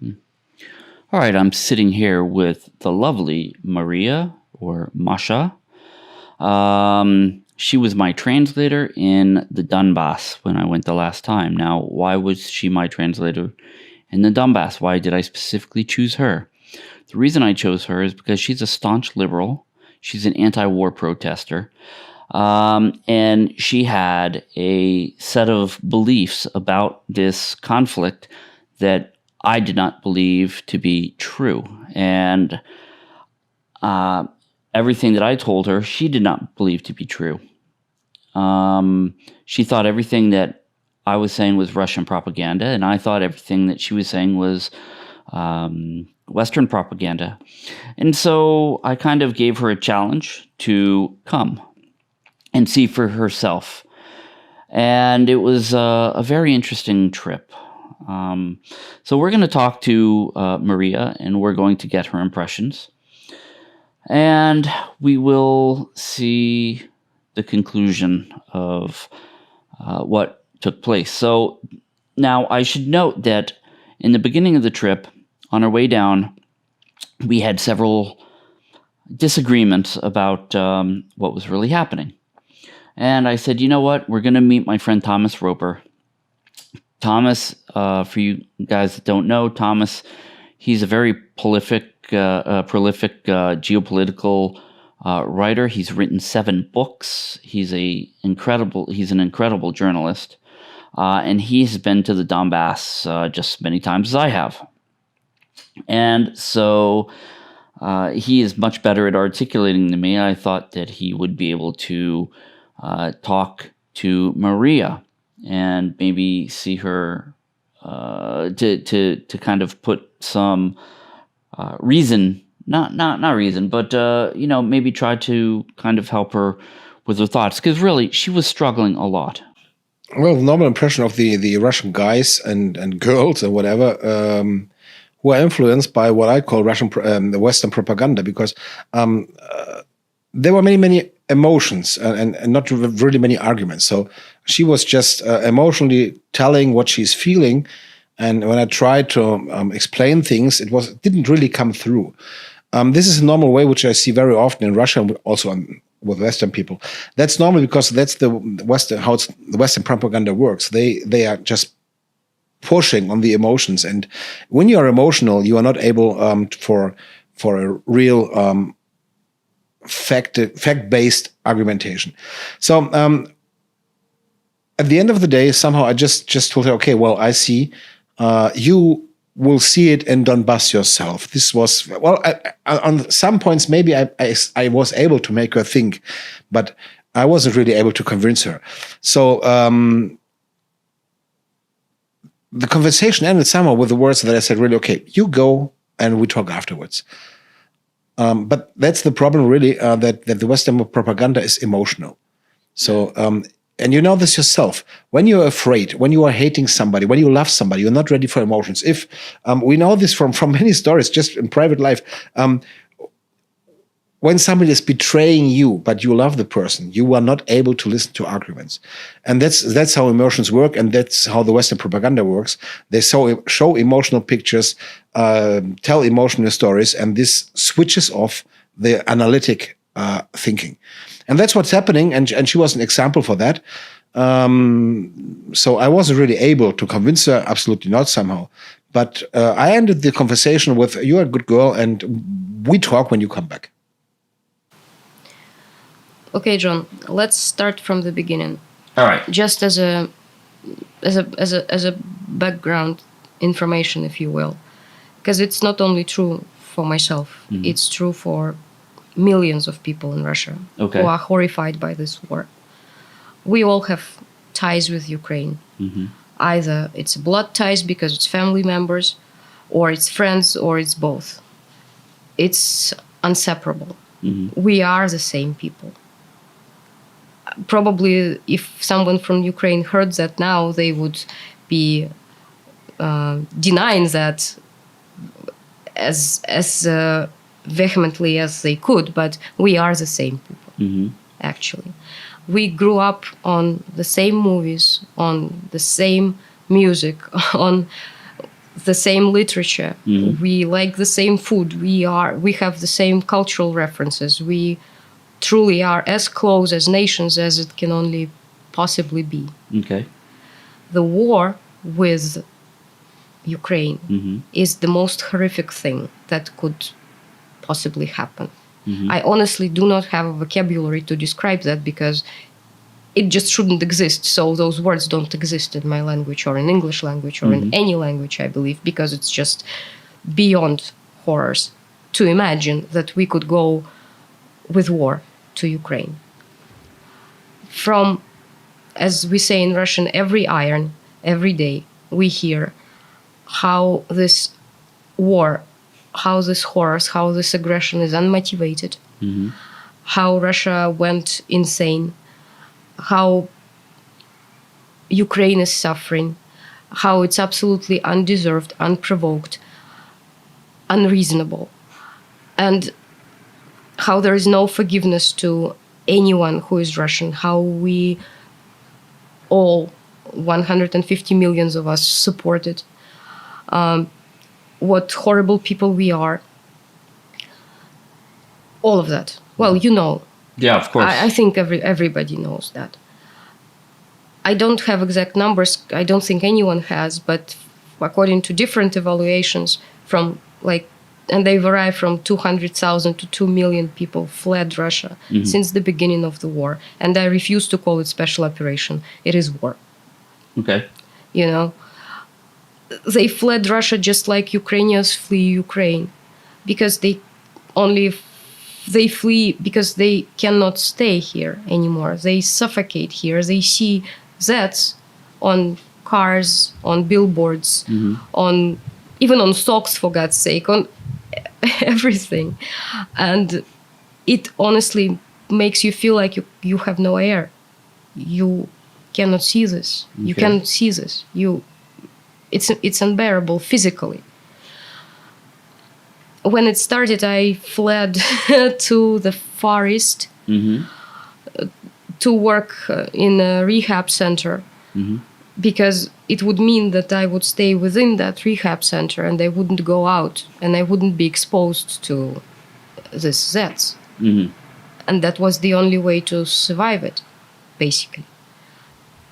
All right, I'm sitting here with the lovely Maria, or Masha. She was my translator in the Donbass when I went the last time. Now, why was she my translator in the Donbass? Why did I specifically choose her? The reason I chose her is because she's a staunch liberal. She's an anti-war protester. And she had a set of beliefs about this conflict that I did not believe to be true. And everything that I told her, she did not believe to be true. She thought everything that I was saying was Russian propaganda, and I thought everything that she was saying was Western propaganda. And so I kind of gave her a challenge to come and see for herself. And it was a very interesting trip. So we're going to talk to Maria, and we're going to get her impressions. And we will see the conclusion of what took place. So now I should note that in the beginning of the trip, on our way down, we had several disagreements about what was really happening. And I said, you know what? We're going to meet my friend Thomas Roper. Thomas, for you guys that don't know, Thomas, he's a very prolific geopolitical writer. He's written 7 books. He's an incredible journalist. And he's been to the Donbass just as many times as I have. And so he is much better at articulating than me. I thought that he would be able to talk to Maria and maybe see her to kind of put some reason, not reason, but maybe try to kind of help her with her thoughts, because really she was struggling a lot. Well, the normal impression of the Russian guys and girls and whatever who are influenced by what I call the Western propaganda, because there were many emotions and not really many arguments. So she was just emotionally telling what she's feeling, and when I tried to explain things, it didn't really come through. This is a normal way which I see very often in Russia, and also with Western people. That's normal because that's how the Western propaganda works. They are just pushing on the emotions, and when you are emotional, you are not able for a real fact-based argumentation. So at the end of the day, somehow I just told her, okay, well, I see you will see it in Donbass yourself. This was, well, on some points maybe I was able to make her think, but I wasn't really able to convince her. So the conversation ended somehow with the words that I said, really, okay, you go and we talk afterwards. But that's the problem, really, that the Western propaganda is emotional. So, and you know this yourself. When you're afraid, when you are hating somebody, when you love somebody, you're not ready for emotions. If we know this from many stories, just in private life, when somebody is betraying you, but you love the person, you are not able to listen to arguments. And that's how emotions work, and that's how the Western propaganda works. They show emotional pictures, tell emotional stories, and this switches off the analytic thinking. And that's what's happening, and she was an example for that. So I wasn't really able to convince her, absolutely not somehow. But I ended the conversation with, you're a good girl, and we talk when you come back. Okay, John, let's start from the beginning. All right. Just as a background information, if you will, because it's not only true for myself, it's true for millions of people in Russia who are horrified by this war. We all have ties with Ukraine. Either it's blood ties because it's family members, or it's friends, or it's both. It's inseparable. We are the same people. Probably if someone from Ukraine heard that now, they would be denying that as vehemently as they could, but we are the same people, actually. We grew up on the same movies, on the same music, on the same literature. We like the same food. We have the same cultural references. We truly are as close as nations as it can only possibly be. Okay. The war with Ukraine is the most horrific thing that could possibly happen. I honestly do not have a vocabulary to describe that because it just shouldn't exist. So those words don't exist in my language or in English language or in any language, I believe, because it's just beyond horrors to imagine that we could go with war to Ukraine. From, as we say in Russian, every iron, every day, we hear how this war, how this horrors, how this aggression is unmotivated, how Russia went insane, how Ukraine is suffering, how it's absolutely undeserved, unprovoked, unreasonable, and how there is no forgiveness to anyone who is Russian, how we all, 150 million of us, support it, what horrible people we are, all of that. Well, you know. Yeah, of course. I think everybody knows that. I don't have exact numbers. I don't think anyone has, but according to different evaluations, and they vary from 200,000 to 2 million people fled Russia since the beginning of the war. And I refuse to call it special operation. It is war. Okay. You know, they fled Russia just like Ukrainians flee Ukraine, because they flee because they cannot stay here anymore. They suffocate here. They see Zs on cars, on billboards, even on socks, for God's sake, on everything. And it honestly makes you feel like you have no air. You cannot see this. Okay. You cannot see this. It's unbearable physically. When it started, I fled to the Far East to work in a rehab center because it would mean that I would stay within that rehab center and I wouldn't go out and I wouldn't be exposed to this Zs. And that was the only way to survive it, basically.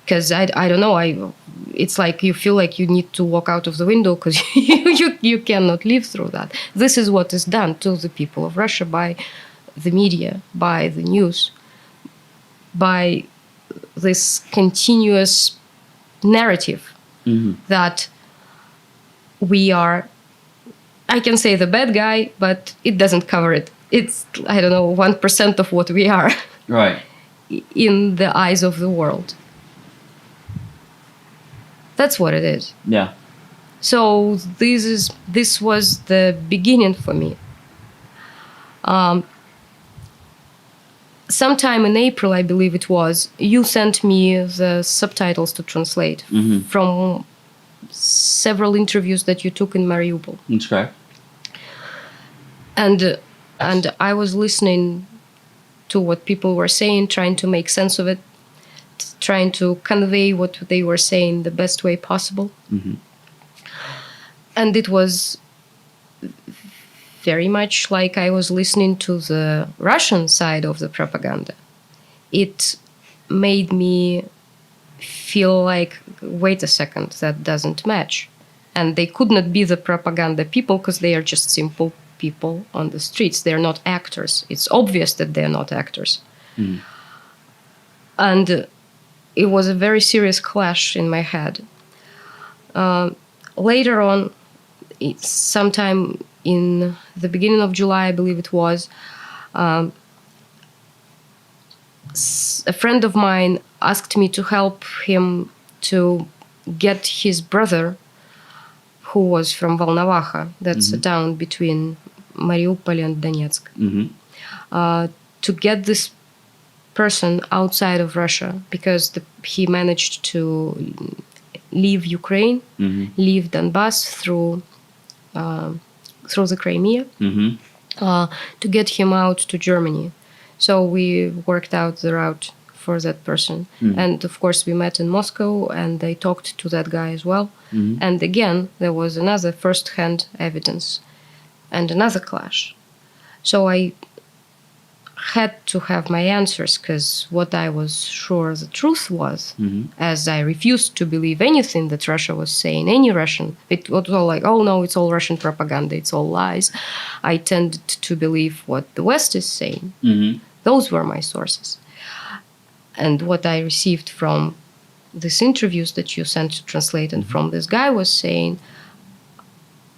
Because I don't know, it's like you feel like you need to walk out of the window because you cannot live through that. This is what is done to the people of Russia by the media, by the news, by this continuous narrative that we are, I can say the bad guy, but it doesn't cover it. It's, 1% of what we are. Right. In the eyes of the world. That's what it is. Yeah. So this was the beginning for me. Sometime in April, I believe it was, you sent me the subtitles to translate from several interviews that you took in Mariupol. That's correct. And I was listening to what people were saying, trying to make sense of it, trying to convey what they were saying the best way possible. And it was very much like I was listening to the Russian side of the propaganda. It made me feel like, wait a second, that doesn't match. And they could not be the propaganda people because they are just simple people on the streets. They're not actors. It's obvious that they're not actors. And it was a very serious clash in my head. Later on, sometime in the beginning of July, I believe it was, a friend of mine asked me to help him to get his brother, who was from Volnovakha, that's a town between Mariupol and Donetsk, to get this person outside of Russia, because he managed to leave Ukraine, leave Donbass through the Crimea, to get him out to Germany. So we worked out the route for that person. And of course, we met in Moscow, and I talked to that guy as well. And again, there was another first-hand evidence and another clash. So I had to have my answers, because what I was sure the truth was, as I refused to believe anything that Russia was saying, any Russian, it was all like, oh no, it's all Russian propaganda, it's all lies. I tended to believe what the West is saying. Those were my sources. And what I received from these interviews that you sent to translate and from this guy was saying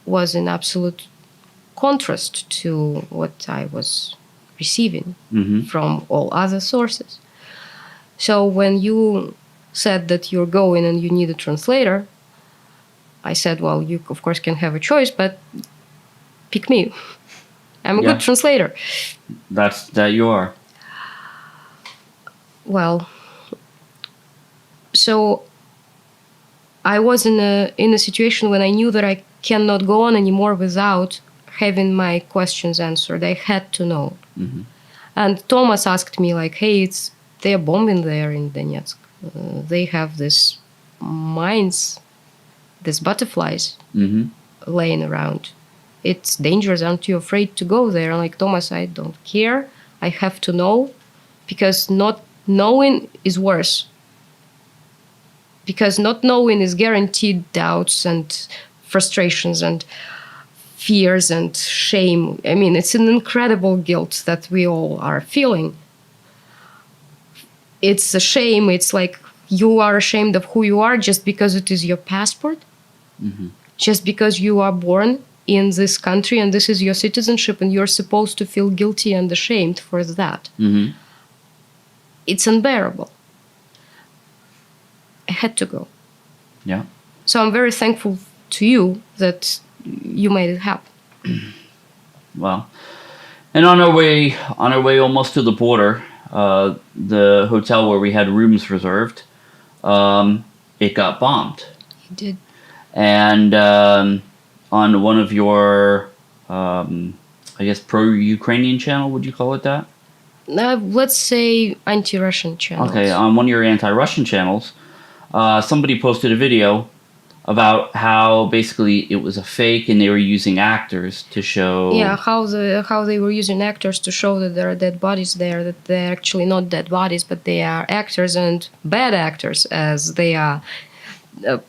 was in absolute contrast to what I was receiving from all other sources. So when you said that you're going and you need a translator, I said, well, you of course can have a choice, but pick me. I'm a good translator. That you are. Well, so I was in a situation when I knew that I cannot go on anymore without having my questions answered. I had to know. And Thomas asked me, like, hey, they're bombing there in Donetsk. They have these mines, these butterflies laying around. It's dangerous. Aren't you afraid to go there? I'm like, Thomas, I don't care. I have to know, because not knowing is worse. Because not knowing is guaranteed doubts and frustrations and fears and shame. I mean, it's an incredible guilt that we all are feeling. It's a shame. It's like you are ashamed of who you are just because it is your passport, just because you are born in this country and this is your citizenship, and you're supposed to feel guilty and ashamed for that. It's unbearable. I had to go. Yeah. So I'm very thankful to you that you made it happen. Well, and on our way almost to the border, the hotel where we had rooms reserved, it got bombed. It did. And on one of your, I guess, pro-Ukrainian channel, would you call it that? Let's say anti-Russian channels. Okay, on one of your anti-Russian channels, somebody posted a video about how basically it was a fake and they were using actors to show... Yeah, how they were using actors to show that there are dead bodies there, that they're actually not dead bodies, but they are actors, and bad actors, as they are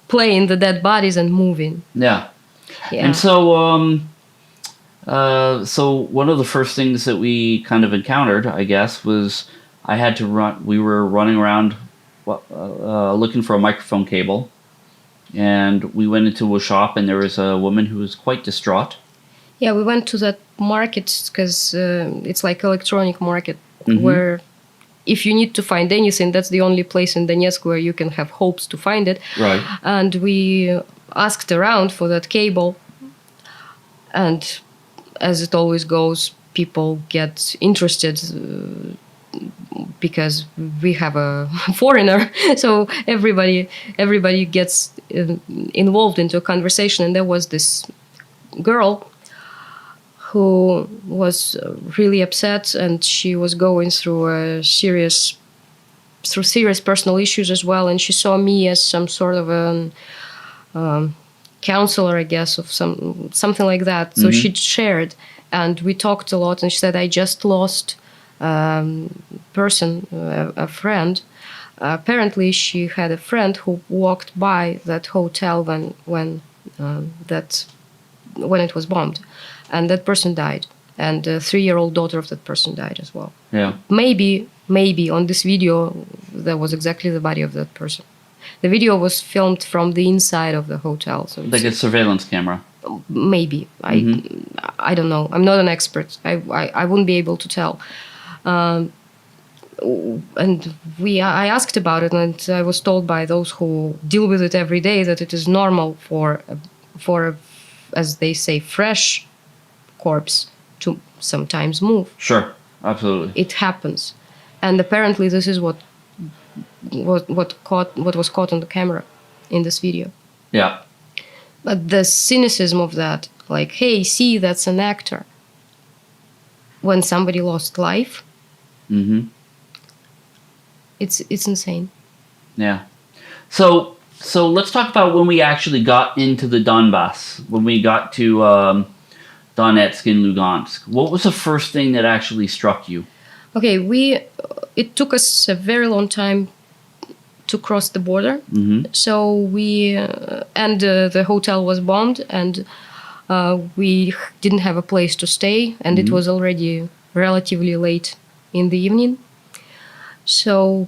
playing the dead bodies and moving. Yeah. And so, so one of the first things that we kind of encountered, I guess, was we were running around looking for a microphone cable. And we went into a shop, and there was a woman who was quite distraught. Yeah, we went to that market because it's like electronic market where if you need to find anything, that's the only place in Donetsk where you can have hopes to find it. Right. And we asked around for that cable. And as it always goes, people get interested because we have a foreigner, so everybody gets involved into a conversation. And there was this girl who was really upset, and she was going through serious personal issues as well. And she saw me as some sort of a counselor, I guess, of something like that. So she shared, and we talked a lot. And she said, I just lost a friend. Apparently, she had a friend who walked by that hotel when it was bombed, and that person died, and the 3-year-old daughter of that person died as well. Yeah. Maybe on this video there was exactly the body of that person. The video was filmed from the inside of the hotel, so like a surveillance camera. Maybe I don't know. I'm not an expert. I wouldn't be able to tell. And I asked about it, and I was told by those who deal with it every day that it is normal for as they say, fresh corpse to sometimes move. Sure, absolutely. It happens, and apparently this is what was caught on the camera in this video. Yeah. But the cynicism of that, like, hey, see, that's an actor. When somebody lost life, It's insane. Yeah. So let's talk about when we actually got into the Donbass, when we got to Donetsk and Lugansk. What was the first thing that actually struck you? Okay, it took us a very long time to cross the border. So we the hotel was bombed, and we didn't have a place to stay, and it was already relatively late in the evening. So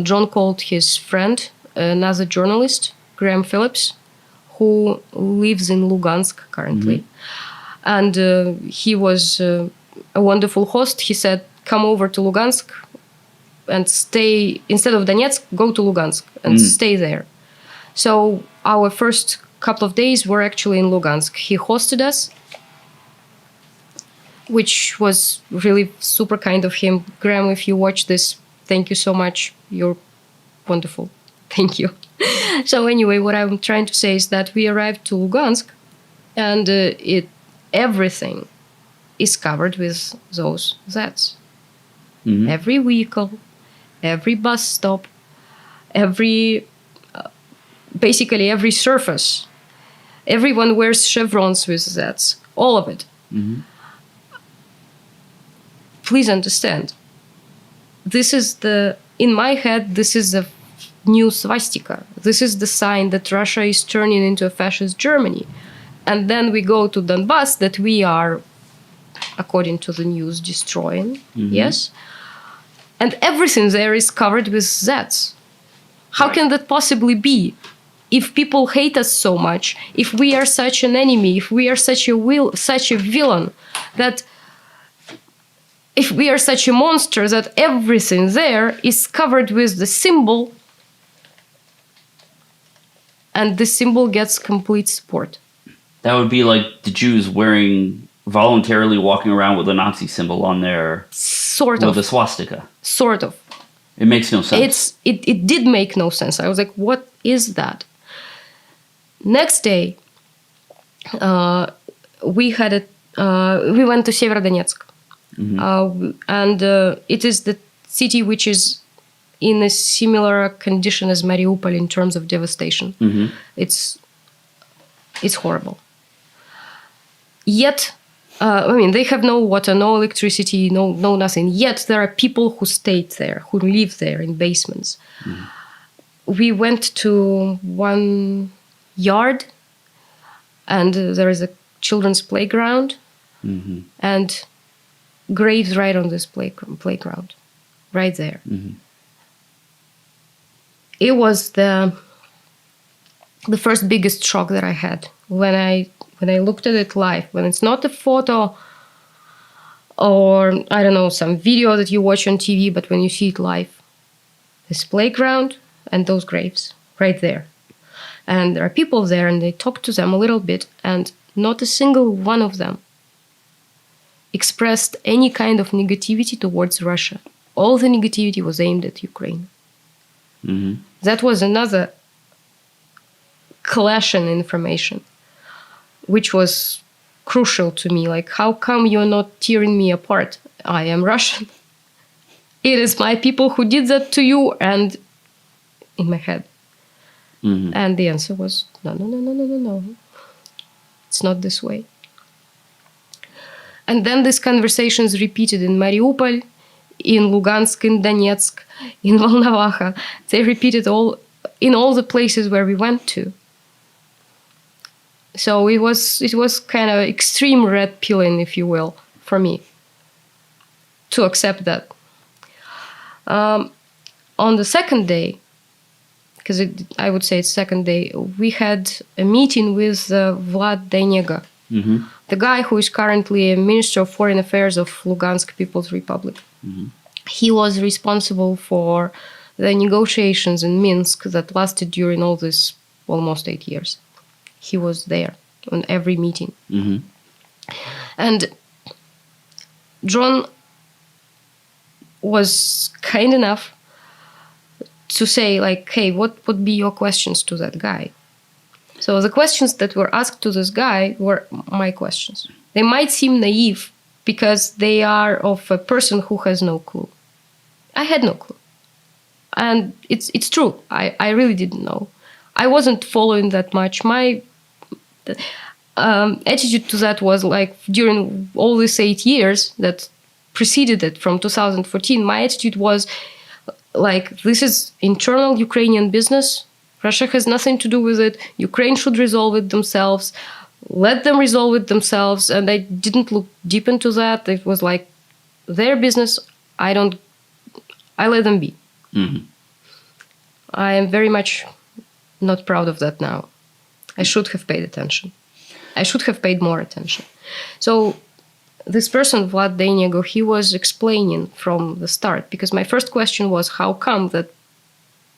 John called his friend, another journalist, Graham Phillips, who lives in Lugansk currently. And he was a wonderful host. He said, come over to Lugansk and stay, instead of Donetsk, go to Lugansk and stay there. So our first couple of days were actually in Lugansk. He hosted us, which was really super kind of him. Graham, if you watch this, thank you so much. You're wonderful. Thank you. So anyway, what I'm trying to say is that we arrived to Lugansk, and everything is covered with those Zs. Every vehicle, every bus stop, basically every surface, everyone wears chevrons with Zs. All of it. Please understand, this is in my head, this is a new swastika. This is the sign that Russia is turning into a fascist Germany. And then we go to Donbass, that we are, according to the news, destroying. Yes? And everything there is covered with Zs. How can that possibly be? If people hate us so much, if we are such an enemy, if we are such a villain, that if we are such a monster, that everything there is covered with the symbol, and the symbol gets complete support. That would be like the Jews voluntarily walking around with a Nazi symbol on their... Sort of. With a swastika. Sort of. It makes no sense. It did make no sense. I was like, what is that? Next day, we went to Severodonetsk. And it is the city which is in a similar condition as Mariupol in terms of devastation. It's horrible. Yet, they have no water, no electricity, no nothing. Yet there are people who stayed there, who live there in basements. We went to one yard, and there is a children's playground, and graves right on this playground, right there. It was the first biggest shock that I had when I looked at it live, when it's not a photo or, I don't know, some video that you watch on TV, but when you see it live. This playground and those graves right there. And there are people there, and they talk to them a little bit, and not a single one of them expressed any kind of negativity towards Russia. All the negativity was aimed at Ukraine. That was another clash in information, which was crucial to me. Like, how come you're not tearing me apart? I am Russian. It is my people who did that to you, and in my head. And the answer was, no. It's not this way. And then these conversations repeated in Mariupol, in Lugansk, in Donetsk, in Volnovakha. They repeated in all the places where we went to. So it was kind of extreme red pilling, if you will, for me to accept that. On the second day, because I would say it's second day, we had a meeting with Vlad Dainega, the guy who is currently a Minister of Foreign Affairs of Lugansk People's Republic. He was responsible for the negotiations in Minsk that lasted during all this almost 8 years. He was there on every meeting. And John was kind enough to say, like, hey, what would be your questions to that guy? So the questions that were asked to this guy were my questions. They might seem naive because they are of a person who has no clue. I had no clue. And it's true. I really didn't know. I wasn't following that much. My attitude to that was like during all these 8 years that preceded it from 2014, my attitude was like, this is internal Ukrainian business. Russia has nothing to do with it. Ukraine should resolve it themselves. Let them resolve it themselves. And I didn't look deep into that. It was like their business. I let them be. Mm-hmm. I am very much not proud of that now. I should have paid attention. I should have paid more attention. So this person, Vlad Denego, he was explaining from the start, because my first question was, how come that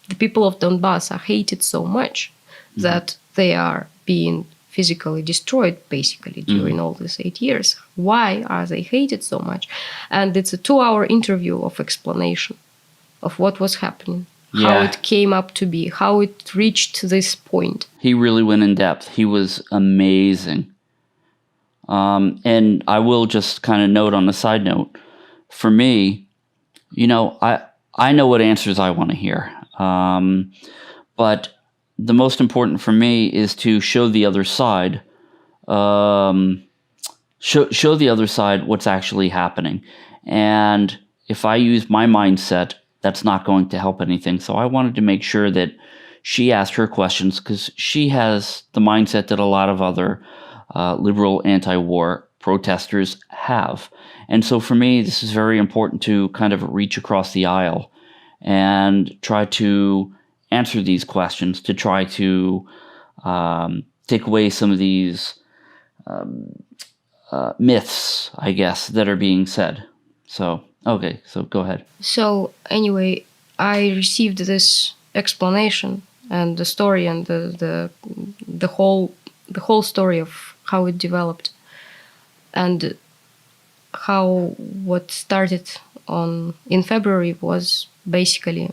the people of Donbass are hated so much that they are being physically destroyed, basically, during all these 8 years? Why are they hated so much? And it's a 2-hour interview of explanation of what was happening, how it came up to be, how it reached this point. He really went in depth. He was amazing. And I will just kind of note on a side note, for me, you know, I know what answers I want to hear. But the most important for me is to show the other side, show the other side what's actually happening. And if I use my mindset, that's not going to help anything. So I wanted to make sure that she asked her questions, because she has the mindset that a lot of other liberal anti-war protesters have. And so for me, this is very important to kind of reach across the aisle and try to answer these questions, to try to take away some of these myths, I guess, that are being said. So, okay, so go ahead. So anyway, I received this explanation and the story and the whole story of how it developed, and how what started in February was basically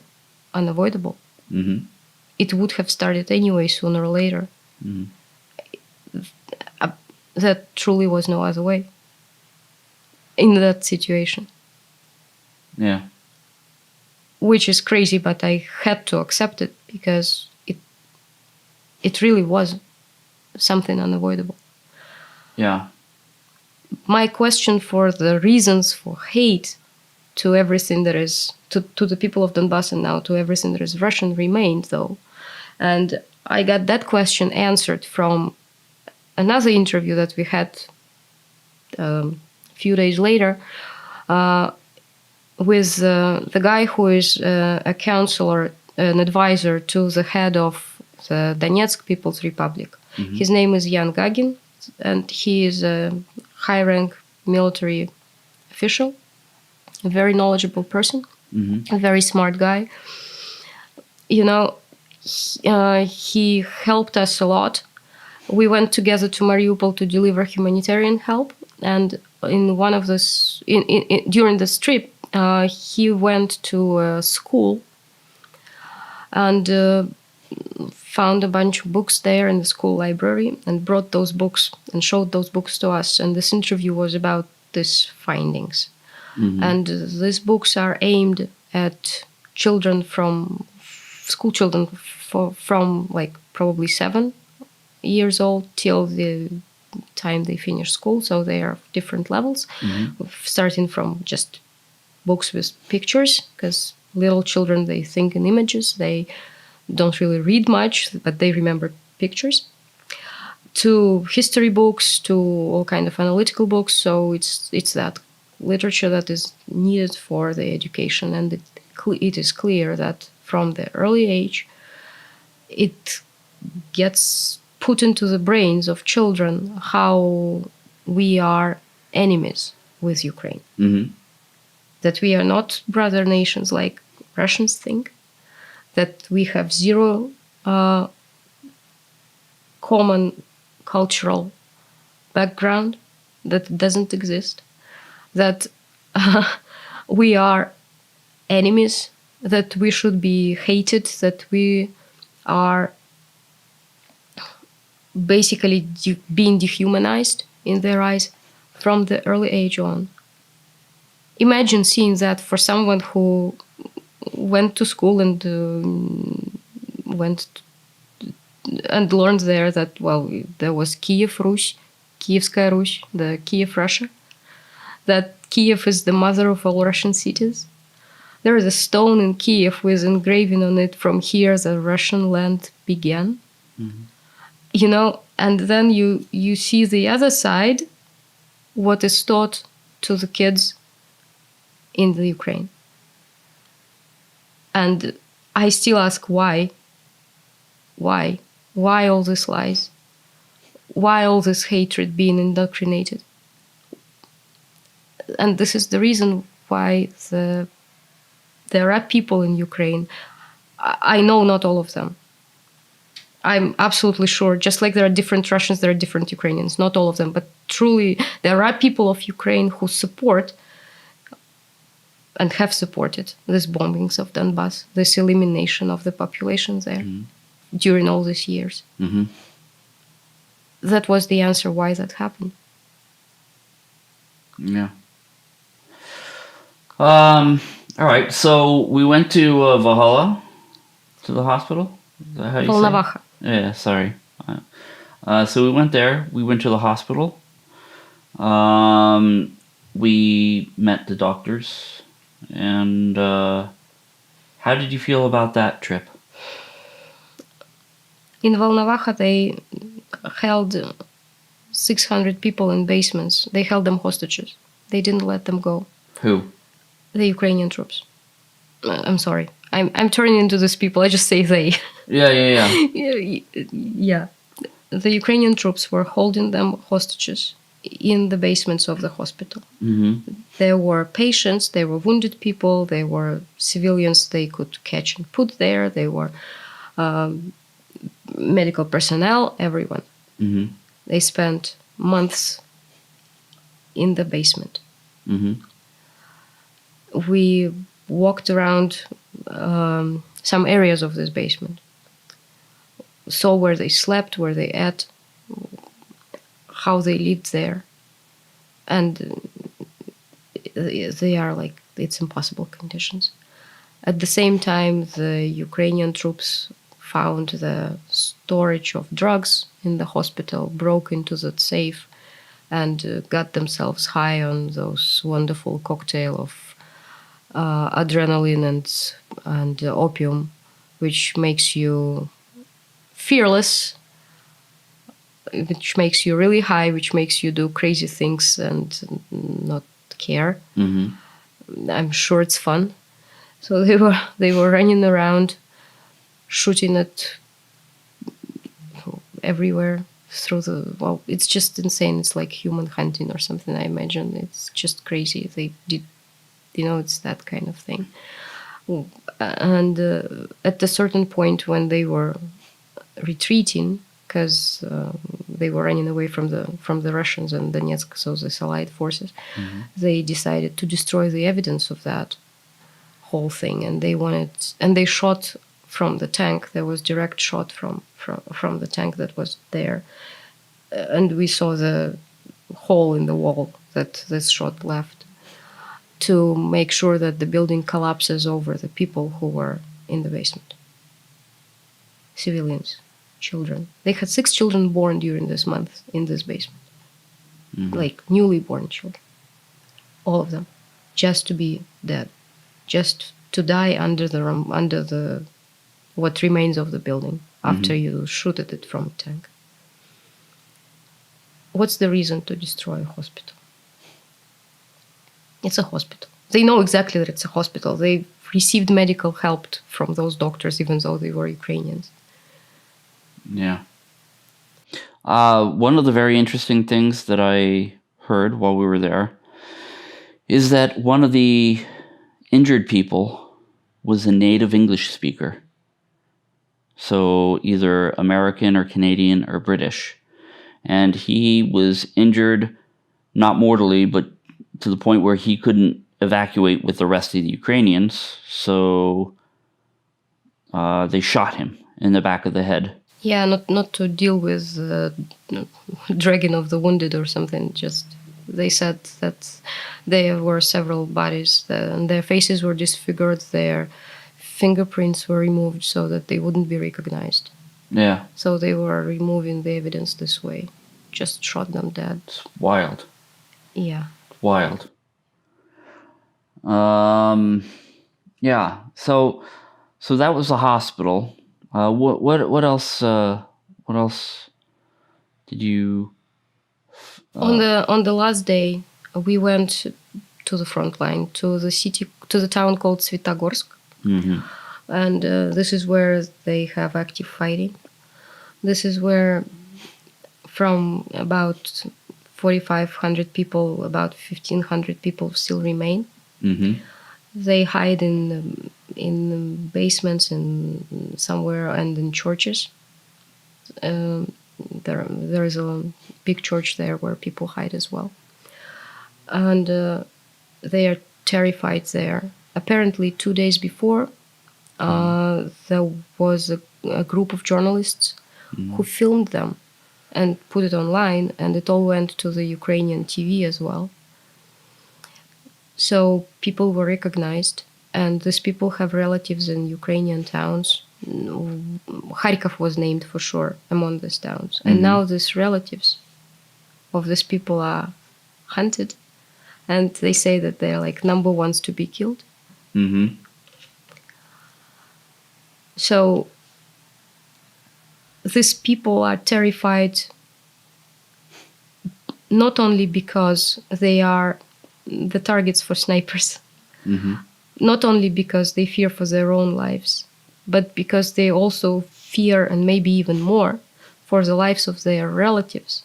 unavoidable. Mm-hmm. It would have started anyway, sooner or later. Mm-hmm. That truly was no other way in that situation. Yeah. Which is crazy, but I had to accept it, because it really was something unavoidable. Yeah. My question for the reasons for hate to everything that is, to the people of Donbass and now to everything that is Russian remained, though. And I got that question answered from another interview that we had a few days later with the guy who is a counselor, an advisor to the head of the Donetsk People's Republic. Mm-hmm. His name is Yan Gagin, and he is a high-rank military official, a very knowledgeable person, a very smart guy. You know, he helped us a lot. We went together to Mariupol to deliver humanitarian help, and in one of this, during this trip, he went to a school and found a bunch of books there in the school library and brought those books and showed those books to us. And this interview was about these findings. Mm-hmm. And these books are aimed at children school children from like probably 7 years old till the time they finish school. So they are different levels, starting from just books with pictures, because little children, they think in images, they don't really read much, but they remember pictures, to history books, to all kind of analytical books. So it's that literature that is needed for the education, and it is clear that from the early age it gets put into the brains of children how we are enemies with Ukraine. Mm-hmm. That we are not brother nations like Russians think, that we have zero common cultural background, that doesn't exist, that we are enemies, that we should be hated, that we are basically being dehumanized in their eyes from the early age on. Imagine seeing that for someone who went to school and and learned there that, well, there was Kiev Rus, Kievskaya Rus, the Kiev Russia, that Kiev is the mother of all Russian cities. There is a stone in Kiev with engraving on it, "From here the Russian land began." Mm-hmm. You know, and then you see the other side, what is taught to the kids in the Ukraine. And I still ask why. Why? Why all these lies? Why all this hatred being indoctrinated? And this is the reason why there are people in Ukraine. I know not all of them. I'm absolutely sure, just like there are different Russians, there are different Ukrainians, not all of them, but truly there are people of Ukraine who support and have supported these bombings of Donbass, this elimination of the population there during all these years. Mm-hmm. That was the answer why that happened. Yeah. All right, so we went to Valhalla, to the hospital. Is that how you say it? Yeah, sorry. So we went there. We went to the hospital. We met the doctors. And how did you feel about that trip? In Volnovakha, they held 600 people in basements. They held them hostages. They didn't let them go. Who? The Ukrainian troops. I'm sorry. I'm turning into these people. I just say they. Yeah. Yeah. The Ukrainian troops were holding them hostages in the basements of the hospital. Mm-hmm. There were patients, there were wounded people, there were civilians they could catch and put there, there were medical personnel, everyone. Mm-hmm. They spent months in the basement. Mm-hmm. We walked around some areas of this basement, saw where they slept, where they ate, how they lived there. And they are like, it's impossible conditions. At the same time, the Ukrainian troops found the storage of drugs in the hospital, broke into that safe, and got themselves high on those wonderful cocktail of adrenaline and opium, which makes you fearless, which makes you really high, which makes you do crazy things and not care. Mm-hmm. I'm sure it's fun. So they were running around, shooting at everywhere through the, well, it's just insane. It's like human hunting or something, I imagine. It's just crazy. They did, it's that kind of thing. And at a certain point when they were retreating, because they were running away from the Russians and Donetsk, so the Allied forces, they decided to destroy the evidence of that whole thing, and they shot from the tank. There was direct shot from the tank that was there, and we saw the hole in the wall that this shot left, to make sure that the building collapses over the people who were in the basement. Civilians. Children. They had 6 children born during this month in this basement. Mm-hmm. Like newly born children. All of them. Just to be dead. Just to die under the what remains of the building after you shoot at it from a tank. What's the reason to destroy a hospital? It's a hospital. They know exactly that it's a hospital. They received medical help from those doctors, even though they were Ukrainians. Yeah. One of the very interesting things that I heard while we were there is that one of the injured people was a native English speaker. So either American or Canadian or British. And he was injured, not mortally, but to the point where he couldn't evacuate with the rest of the Ukrainians. So they shot him in the back of the head. Yeah, not to deal with dragging of the wounded or something. Just they said that there were several bodies and their faces were disfigured. Their fingerprints were removed so that they wouldn't be recognized. Yeah. So they were removing the evidence this way. Just shot them dead. It's wild. Yeah. Wild. Yeah. So that was the hospital. What else? What else did you? On the last day, we went to the front line, to the town called Святогорsk, and this is where they have active fighting. This is where, from about 4,500 people, about 1,500 people still remain. They hide in basements and somewhere, and in churches. There is a big church there where people hide as well, and they are terrified there. Apparently, 2 days before, there was a group of journalists who filmed them and put it online, and it all went to the Ukrainian TV as well. So people were recognized, and these people have relatives in Ukrainian towns. Kharkov was named for sure among these towns. And now these relatives of these people are hunted, and they say that they're like number ones to be killed. So these people are terrified not only because they are the targets for snipers, not only because they fear for their own lives, but because they also fear, and maybe even more, for the lives of their relatives,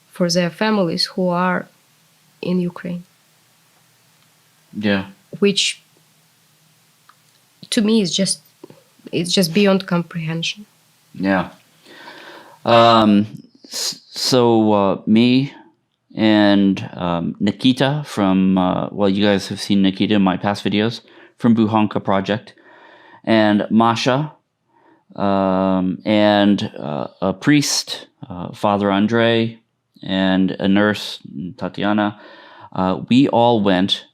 for their families who are in Ukraine. Yeah. Which, to me, is just beyond comprehension. Yeah. So me and Nikita from, well, you guys have seen Nikita in my past videos, from Buhanka Project, and Masha, and a priest, Father Andrei, and a nurse, Tatiana. We all went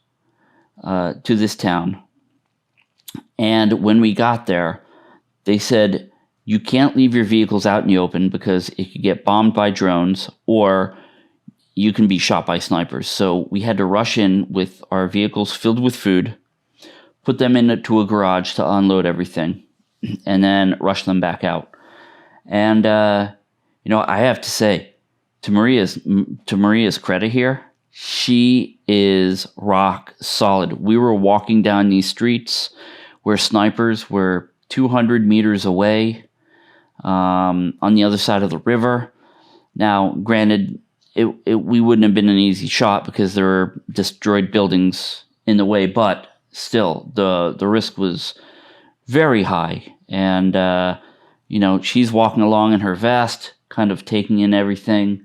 to this town, and when we got there, they said, you can't leave your vehicles out in the open because it could get bombed by drones, or you can be shot by snipers. So we had to rush in with our vehicles filled with food, put them into a garage to unload everything, and then rush them back out. And, I have to say, to Maria's credit here, she is rock solid. We were walking down these streets where snipers were 200 meters away, on the other side of the river. Now, granted, we wouldn't have been an easy shot because there were destroyed buildings in the way, but still, the risk was very high. And, she's walking along in her vest, kind of taking in everything.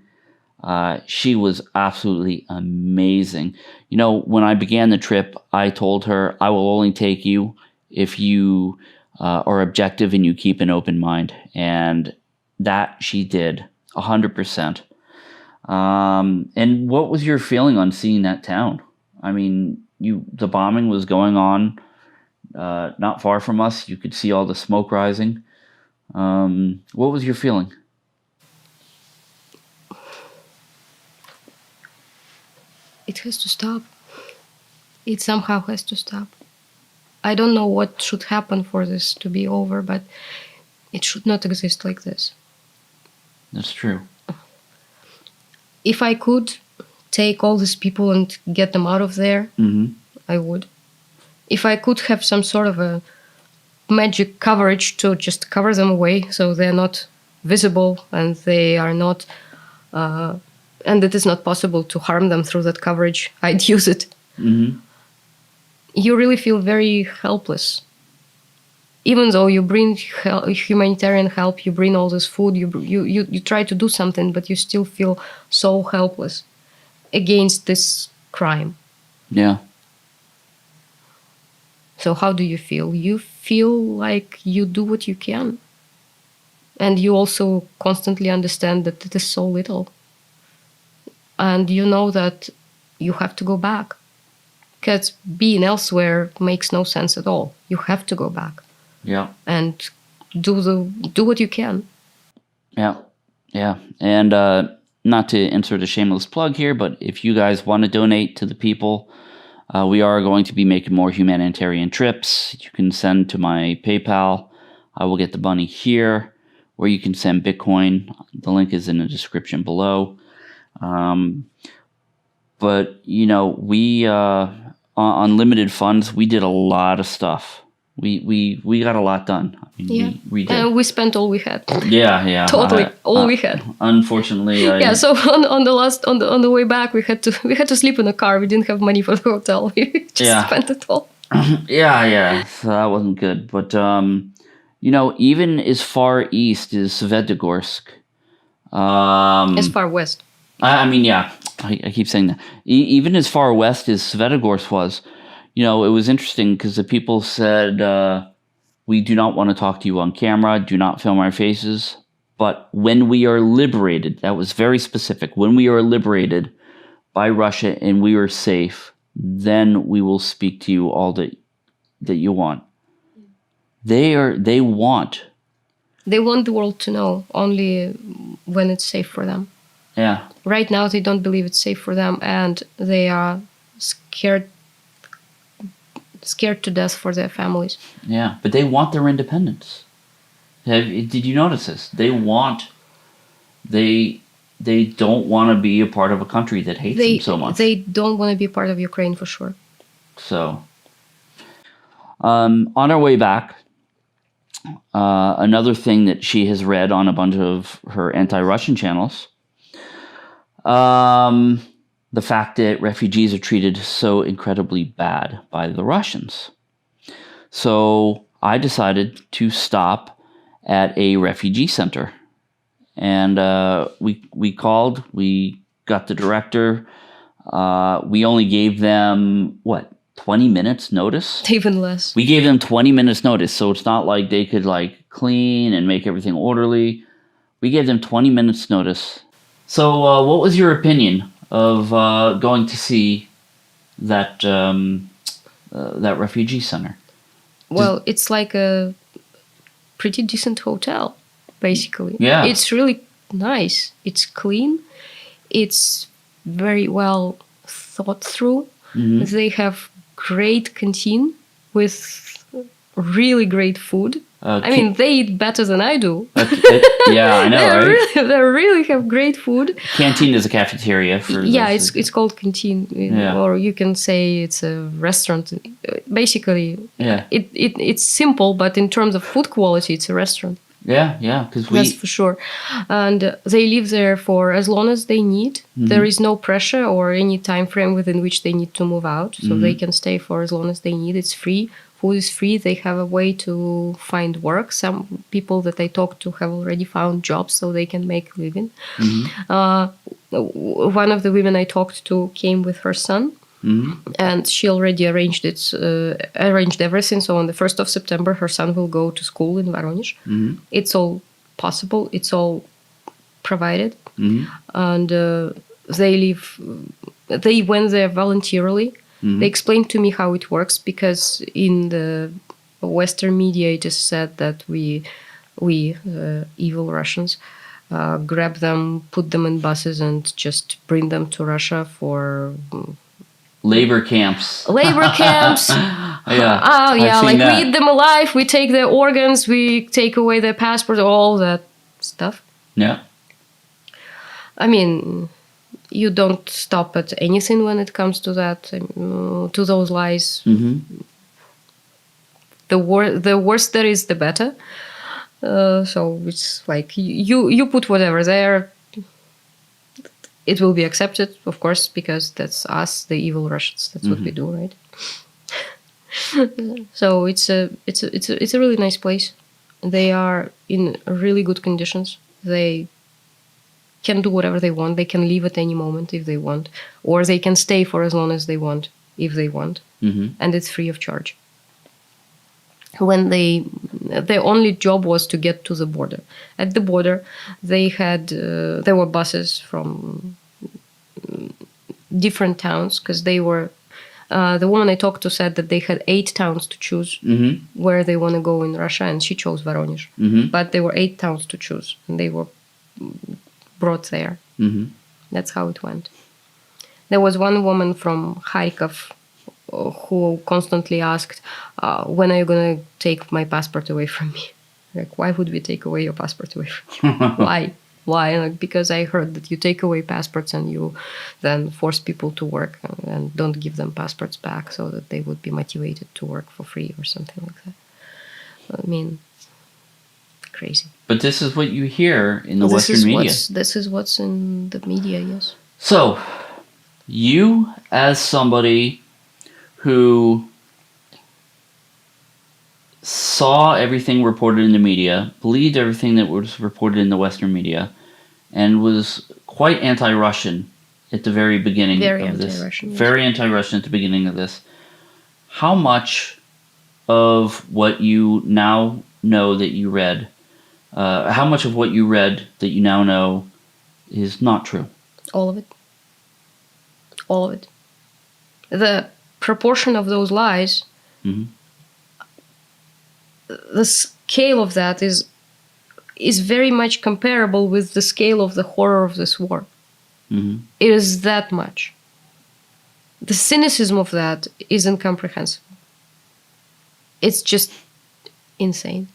She was absolutely amazing. When I began the trip, I told her, I will only take you if you are objective and you keep an open mind. And that she did, 100%. And what was your feeling on seeing that town? I mean, the bombing was going on not far from us. You could see all the smoke rising. What was your feeling? It has to stop. It somehow has to stop. I don't know what should happen for this to be over, but it should not exist like this. That's true. If I could take all these people and get them out of there, I would. If I could have some sort of a magic coverage to just cover them away so they're not visible and they are not, and it is not possible to harm them through that coverage, I'd use it. You really feel very helpless. Even though you bring humanitarian help, you bring all this food, you try to do something, but you still feel so helpless against this crime. Yeah. So how do you feel? You feel like you do what you can. And you also constantly understand that it is so little. And you know that you have to go back. because being elsewhere makes no sense at all. You have to go back. Yeah. And do what you can. Yeah. Yeah. And not to insert a shameless plug here, but if you guys want to donate to the people, we are going to be making more humanitarian trips. You can send to my PayPal. I will get the money here, or you can send Bitcoin. The link is in the description below. But, you know, we, on limited funds, we did a lot of stuff. We got a lot done. I mean, we did. We spent all we had. Yeah. Totally, all we had. Unfortunately, So on the way back, we had to sleep in a car. We didn't have money for the hotel. We just spent it all. Yeah. So that wasn't good. But you know, even as far east as Svetoborsk. As far west. I mean, yeah. I keep saying that. Even as far west as Svetoborsk was, you know, it was interesting because the people said, we do not want to talk to you on camera, do not film our faces. But when we are liberated, that was very specific, when we are liberated by Russia and we are safe, then we will speak to you all that you want. They want the world to know only when it's safe for them. Yeah. Right now, they don't believe it's safe for them, and they are scared to death for their families. Yeah, but they want their independence. Did you notice this? They don't want to be a part of a country that hates them so much. They don't want to be part of Ukraine for sure. So, on our way back, another thing that she has read on a bunch of her anti-Russian channels, the fact that refugees are treated so incredibly bad by the Russians. So I decided to stop at a refugee center. And we called, we got the director. We only gave them, 20 minutes notice? Even less. We gave them 20 minutes notice, so it's not like they could clean and make everything orderly. We gave them 20 minutes notice. So what was your opinion of going to see that that refugee center? Well, it's like a pretty decent hotel, basically. Yeah. It's really nice. It's clean. It's very well thought through. Mm-hmm. They have great canteen with really great food. I mean, they eat better than I do. Yeah, I know, right? They really have great food. Canteen is a cafeteria. It's called canteen, or you can say it's a restaurant. Basically, it's simple, but in terms of food quality, it's a restaurant. Yeah, that's for sure. And they live there for as long as they need. Mm-hmm. There is no pressure or any time frame within which they need to move out, so they can stay for as long as they need. It's free. Food is free. They have a way to find work. Some people that I talked to have already found jobs, so they can make a living. Mm-hmm. One of the women I talked to came with her son. Mm-hmm. And she already arranged everything. So on the 1st of September, her son will go to school in Voronezh. Mm-hmm. It's all possible. It's all provided. Mm-hmm. And they went there voluntarily. Mm-hmm. They explained to me how it works, because in the Western media it is said that we evil Russians, grab them, put them in buses and just bring them to Russia for... Labor camps. Yeah. We eat them alive, we take their organs, we take away their passports, all that stuff. Yeah. I mean, you don't stop at anything when it comes to that, to those lies. Mm-hmm. The worse there is, the better. So it's like you put whatever there. It will be accepted, of course, because that's us, the evil Russians. That's what we do, right? So it's a really nice place. They are in really good conditions. They can do whatever they want. They can leave at any moment if they want, or they can stay for as long as they want if they want, and it's free of charge. When their only job was to get to the border. At the border, there were buses from different towns, because they were The woman I talked to said that they had 8 towns to choose where they want to go in Russia, and she chose Voronezh. But there were 8 towns to choose, and they were brought there. That's how it went. There was one woman from Kharkov who constantly asked, when are you going to take my passport away from me? Like, why would we take away your passport away from you? Why? Why? Like, because I heard that you take away passports and you then force people to work and don't give them passports back so that they would be motivated to work for free or something like that. I mean, crazy. But this is what you hear in the Western media. This is what's in the media, yes. So, you as somebody who saw everything reported in the media, believed everything that was reported in the Western media, and was quite anti-Russian at the very beginning of this. Very anti-Russian at the beginning of this. How much of what you now know that you read, how much of what you read that you now know is not true? All of it. All of it. The proportion of those lies, the scale of that is very much comparable with the scale of the horror of this war. It is that much. The cynicism of that is incomprehensible. It's just insane.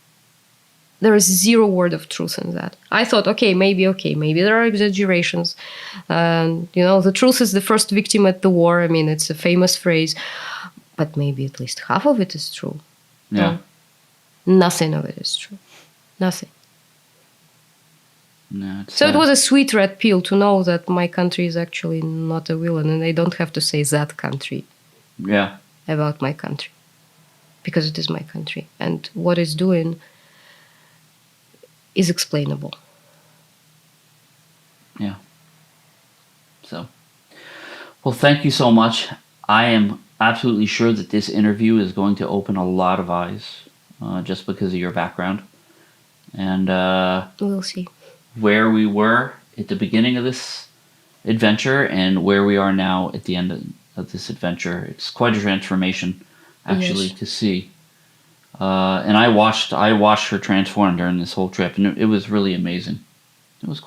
There is 0 word of truth in that. I thought, maybe there are exaggerations. The truth is the first victim at the war. I mean, it's a famous phrase. But maybe at least half of it is true. Yeah. Nothing of it is true. Nothing. No, so it was a sweet red pill to know that my country is actually not a villain, and I don't have to say that country about my country. Because it is my country. And what it's doing is explainable. Yeah. So, well, thank you so much. I am absolutely sure that this interview is going to open a lot of eyes, just because of your background. And we'll see where we were at the beginning of this adventure and where we are now at the end of this adventure. It's quite a transformation, actually, to see. And I watched her transform during this whole trip, and it was really amazing. It was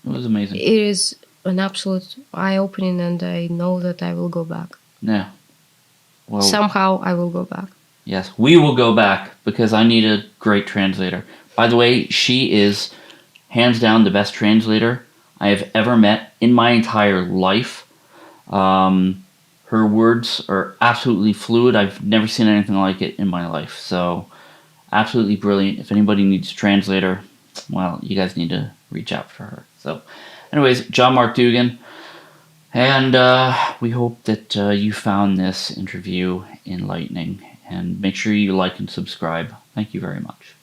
amazing. It is an absolute eye-opening, and I know that I will go back. Yeah. Well, somehow I will go back. Yes, we will go back because I need a great translator. By the way, she is hands down the best translator I have ever met in my entire life. Her words are absolutely fluid. I've never seen anything like it in my life. So, absolutely brilliant. If anybody needs a translator, well, you guys need to reach out for her. So, anyways, John Mark Dugan. And we hope that you found this interview enlightening. And make sure you like and subscribe. Thank you very much.